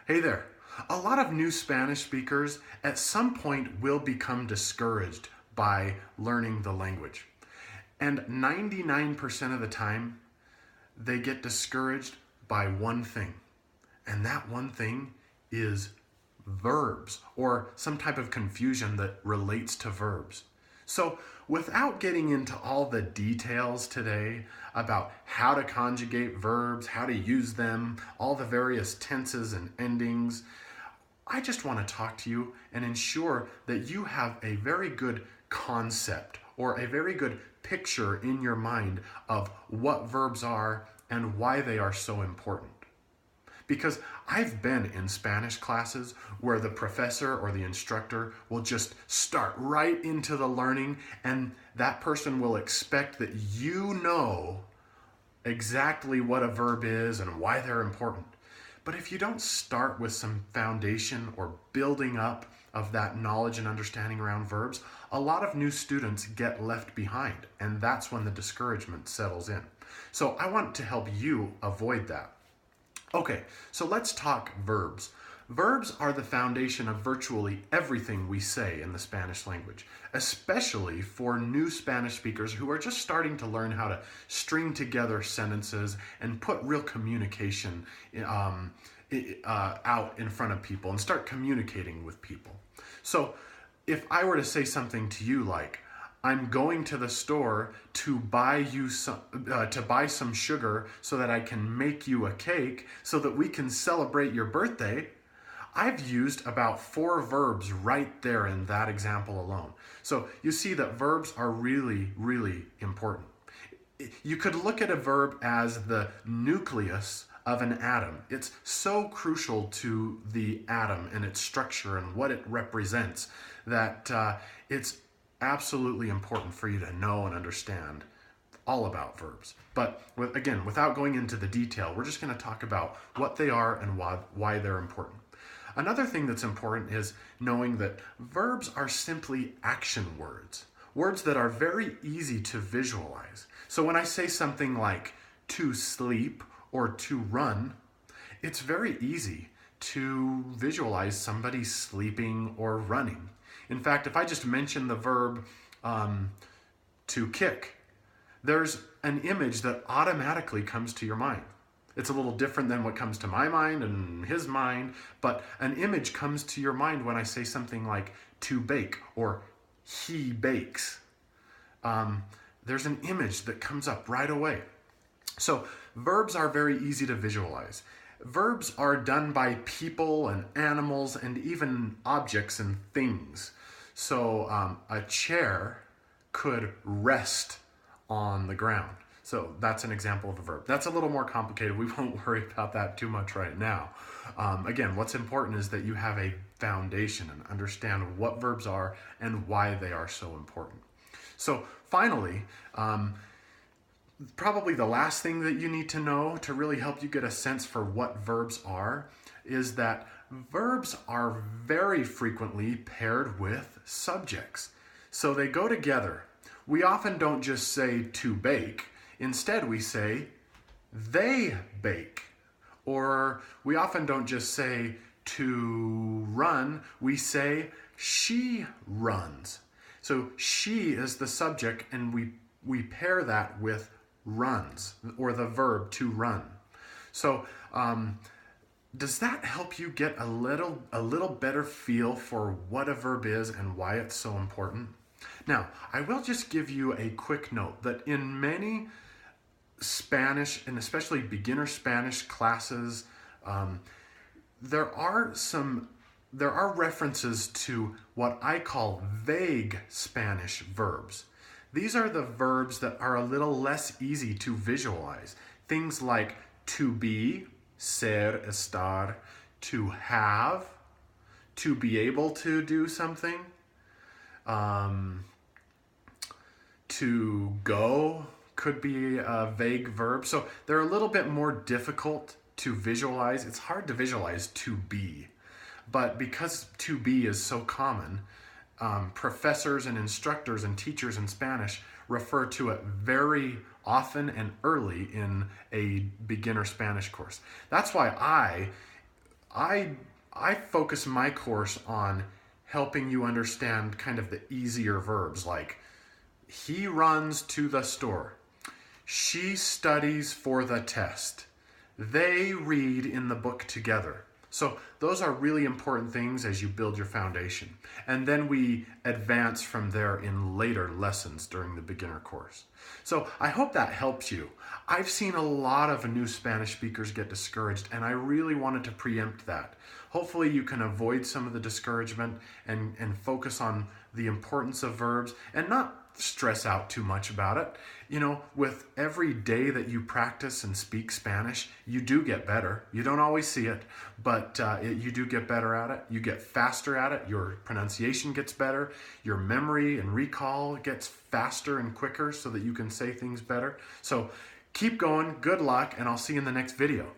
Hey there. A lot of new Spanish speakers at some point will become discouraged by learning the language. And 99% of the time, they get discouraged by one thing. And that one thing is verbs or some type of confusion that relates to verbs. So, without getting into all the details today about how to conjugate verbs, how to use them, all the various tenses and endings, I just want to talk to you and ensure that you have a very good concept or a very good picture in your mind of what verbs are and why they are so important. Because I've been in Spanish classes where the professor or the instructor will just start right into the learning, and that person will expect that you know exactly what a verb is and why they're important. But if you don't start with some foundation or building up of that knowledge and understanding around verbs, a lot of new students get left behind, and that's when the discouragement settles in. So I want to help you avoid that. Okay, so let's talk verbs. Verbs are the foundation of virtually everything we say in the Spanish language, especially for new Spanish speakers who are just starting to learn how to string together sentences and put real communication out in front of people and start communicating with people. So if I were to say something to you like, I'm going to the store to buy some sugar so that I can make you a cake so that we can celebrate your birthday, I've used about 4 verbs right there in that example alone. So you see that verbs are really, really important. You could look at a verb as the nucleus of an atom. It's so crucial to the atom and its structure and what it represents that it's absolutely important for you to know and understand all about verbs. But again, without going into the detail, we're just going to talk about what they are and why they're important. Another thing that's important is knowing that verbs are simply action words, words that are very easy to visualize. So when I say something like to sleep or to run, it's very easy to visualize somebody sleeping or running. In fact, if I just mention the verb to kick, there's an image that automatically comes to your mind. It's a little different than what comes to my mind and his mind, but an image comes to your mind when I say something like to bake or he bakes. There's an image that comes up right away. So verbs are very easy to visualize. Verbs are done by people and animals and even objects and things. So a chair could rest on the ground. So that's an example of a verb. That's a little more complicated. We won't worry about that too much right now. Again, what's important is that you have a foundation and understand what verbs are and why they are so important. So finally, probably the last thing that you need to know to really help you get a sense for what verbs are is that verbs are very frequently paired with subjects. So they go together. We often don't just say to bake. Instead, we say they bake. Or we often don't just say to run. We say she runs. So she is the subject, and we pair that with runs, or the verb to run. So does that help you get a little better feel for what a verb is and why it's so important? Now, I will just give you a quick note that in many Spanish, and especially beginner Spanish classes, there are references to what I call vague Spanish verbs. These are the verbs that are a little less easy to visualize. Things like to be, ser, estar, to have, to be able to do something, to go could be a vague verb. So they're a little bit more difficult to visualize. It's hard to visualize to be. But because to be is so common, professors and instructors and teachers in Spanish refer to it very often and early in a beginner Spanish course. That's why I focus my course on helping you understand kind of the easier verbs, like he runs to the store, she studies for the test, they read in the book together. So those are really important things as you build your foundation. And then we advance from there in later lessons during the beginner course. So I hope that helps you. I've seen a lot of new Spanish speakers get discouraged, and I really wanted to preempt that. Hopefully you can avoid some of the discouragement and focus on the importance of verbs and not stress out too much about it. You know, with every day that you practice and speak Spanish, you do get better. You don't always see it, but you do get better at it. You get faster at it. Your pronunciation gets better. Your memory and recall gets faster and quicker so that you can say things better. So keep going. Good luck, and I'll see you in the next video.